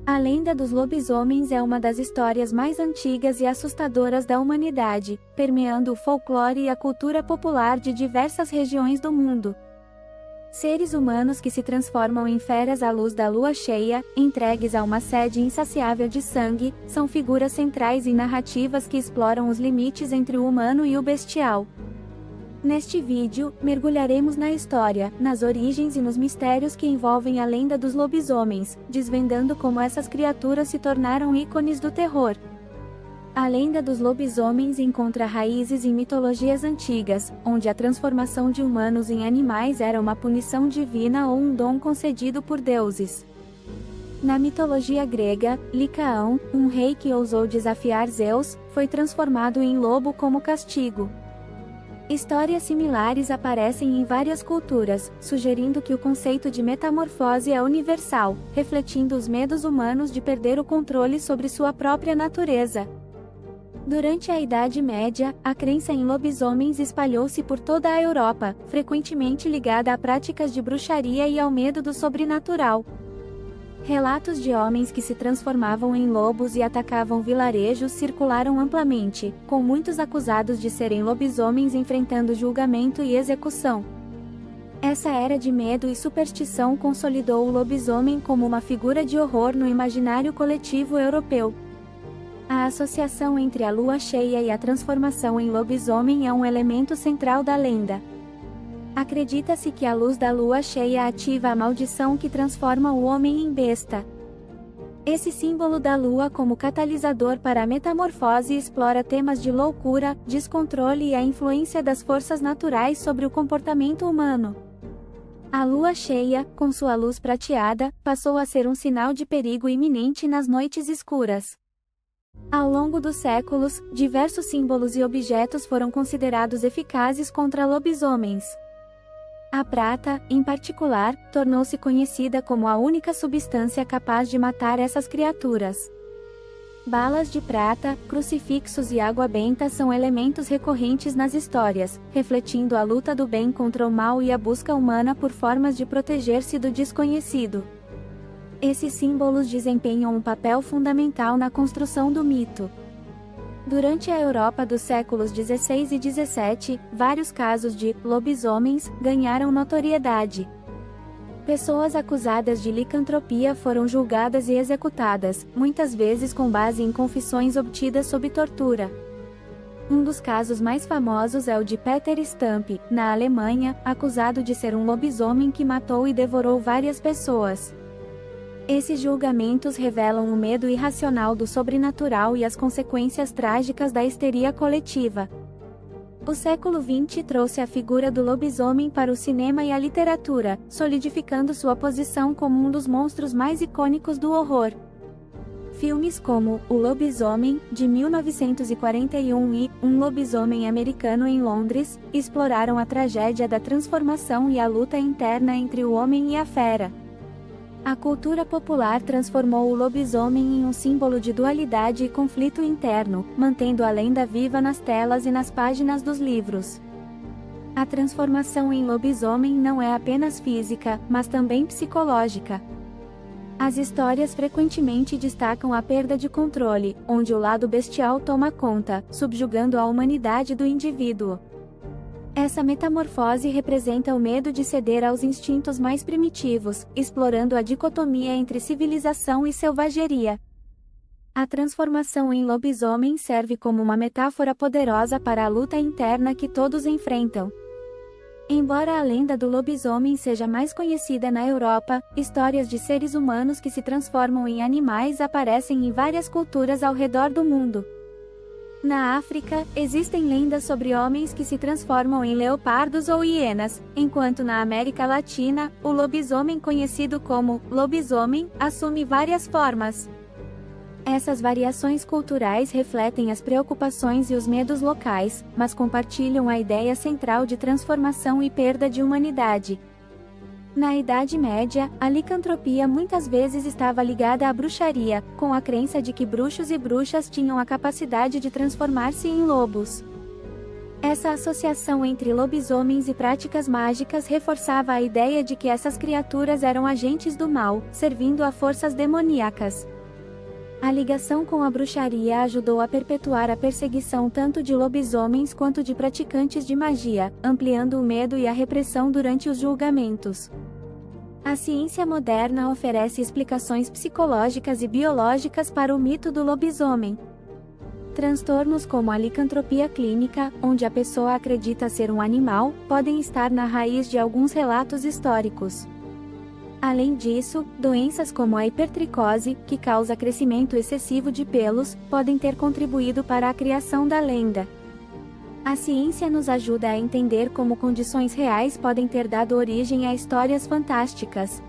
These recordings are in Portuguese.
A lenda dos lobisomens é uma das histórias mais antigas e assustadoras da humanidade, permeando o folclore e a cultura popular de diversas regiões do mundo. Seres humanos que se transformam em feras à luz da lua cheia, entregues a uma sede insaciável de sangue, são figuras centrais em narrativas que exploram os limites entre o humano e o bestial. Neste vídeo, mergulharemos na história, nas origens e nos mistérios que envolvem a lenda dos lobisomens, desvendando como essas criaturas se tornaram ícones do terror. A lenda dos lobisomens encontra raízes em mitologias antigas, onde a transformação de humanos em animais era uma punição divina ou um dom concedido por deuses. Na mitologia grega, Licaão, um rei que ousou desafiar Zeus, foi transformado em lobo como castigo. Histórias similares aparecem em várias culturas, sugerindo que o conceito de metamorfose é universal, refletindo os medos humanos de perder o controle sobre sua própria natureza. Durante a Idade Média, a crença em lobisomens espalhou-se por toda a Europa, frequentemente ligada a práticas de bruxaria e ao medo do sobrenatural. Relatos de homens que se transformavam em lobos e atacavam vilarejos circularam amplamente, com muitos acusados de serem lobisomens enfrentando julgamento e execução. Essa era de medo e superstição consolidou o lobisomem como uma figura de horror no imaginário coletivo europeu. A associação entre a lua cheia e a transformação em lobisomem é um elemento central da lenda. Acredita-se que a luz da lua cheia ativa a maldição que transforma o homem em besta. Esse símbolo da lua como catalisador para a metamorfose explora temas de loucura, descontrole e a influência das forças naturais sobre o comportamento humano. A lua cheia, com sua luz prateada, passou a ser um sinal de perigo iminente nas noites escuras. Ao longo dos séculos, diversos símbolos e objetos foram considerados eficazes contra lobisomens. A prata, em particular, tornou-se conhecida como a única substância capaz de matar essas criaturas. Balas de prata, crucifixos e água benta são elementos recorrentes nas histórias, refletindo a luta do bem contra o mal e a busca humana por formas de proteger-se do desconhecido. Esses símbolos desempenham um papel fundamental na construção do mito. Durante a Europa dos séculos XVI e XVII, vários casos de lobisomens ganharam notoriedade. Pessoas acusadas de licantropia foram julgadas e executadas, muitas vezes com base em confissões obtidas sob tortura. Um dos casos mais famosos é o de Peter Stump, na Alemanha, acusado de ser um lobisomem que matou e devorou várias pessoas. Esses julgamentos revelam o medo irracional do sobrenatural e as consequências trágicas da histeria coletiva. O século XX trouxe a figura do lobisomem para o cinema e a literatura, solidificando sua posição como um dos monstros mais icônicos do horror. Filmes como O Lobisomem, de 1941 e Um Lobisomem Americano em Londres, exploraram a tragédia da transformação e a luta interna entre o homem e a fera. A cultura popular transformou o lobisomem em um símbolo de dualidade e conflito interno, mantendo a lenda viva nas telas e nas páginas dos livros. A transformação em lobisomem não é apenas física, mas também psicológica. As histórias frequentemente destacam a perda de controle, onde o lado bestial toma conta, subjugando a humanidade do indivíduo. Essa metamorfose representa o medo de ceder aos instintos mais primitivos, explorando a dicotomia entre civilização e selvageria. A transformação em lobisomem serve como uma metáfora poderosa para a luta interna que todos enfrentam. Embora a lenda do lobisomem seja mais conhecida na Europa, histórias de seres humanos que se transformam em animais aparecem em várias culturas ao redor do mundo. Na África, existem lendas sobre homens que se transformam em leopardos ou hienas, enquanto na América Latina, o lobisomem conhecido como lobisomem assume várias formas. Essas variações culturais refletem as preocupações e os medos locais, mas compartilham a ideia central de transformação e perda de humanidade. Na Idade Média, a licantropia muitas vezes estava ligada à bruxaria, com a crença de que bruxos e bruxas tinham a capacidade de transformar-se em lobos. Essa associação entre lobisomens e práticas mágicas reforçava a ideia de que essas criaturas eram agentes do mal, servindo a forças demoníacas. A ligação com a bruxaria ajudou a perpetuar a perseguição tanto de lobisomens quanto de praticantes de magia, ampliando o medo e a repressão durante os julgamentos. A ciência moderna oferece explicações psicológicas e biológicas para o mito do lobisomem. Transtornos como a licantropia clínica, onde a pessoa acredita ser um animal, podem estar na raiz de alguns relatos históricos. Além disso, doenças como a hipertricose, que causa crescimento excessivo de pelos, podem ter contribuído para a criação da lenda. A ciência nos ajuda a entender como condições reais podem ter dado origem a histórias fantásticas.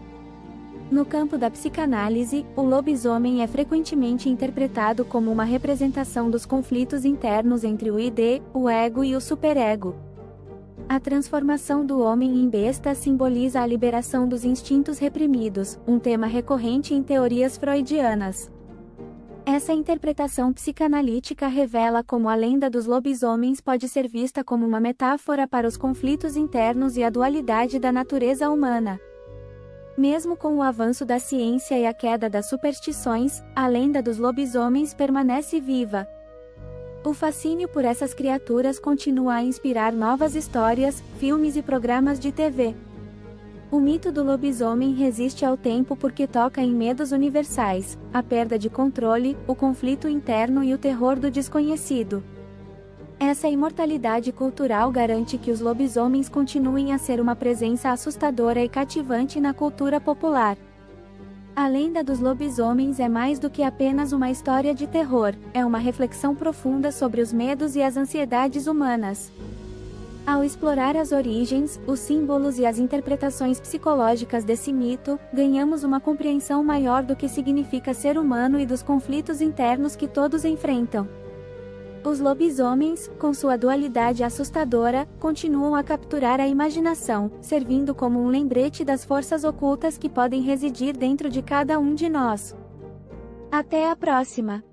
No campo da psicanálise, o lobisomem é frequentemente interpretado como uma representação dos conflitos internos entre o id, o ego e o superego. A transformação do homem em besta simboliza a liberação dos instintos reprimidos, um tema recorrente em teorias freudianas. Essa interpretação psicanalítica revela como a lenda dos lobisomens pode ser vista como uma metáfora para os conflitos internos e a dualidade da natureza humana. Mesmo com o avanço da ciência e a queda das superstições, a lenda dos lobisomens permanece viva. O fascínio por essas criaturas continua a inspirar novas histórias, filmes e programas de TV. O mito do lobisomem resiste ao tempo porque toca em medos universais, a perda de controle, o conflito interno e o terror do desconhecido. Essa imortalidade cultural garante que os lobisomens continuem a ser uma presença assustadora e cativante na cultura popular. A lenda dos lobisomens é mais do que apenas uma história de terror, é uma reflexão profunda sobre os medos e as ansiedades humanas. Ao explorar as origens, os símbolos e as interpretações psicológicas desse mito, ganhamos uma compreensão maior do que significa ser humano e dos conflitos internos que todos enfrentam. Os lobisomens, com sua dualidade assustadora, continuam a capturar a imaginação, servindo como um lembrete das forças ocultas que podem residir dentro de cada um de nós. Até a próxima!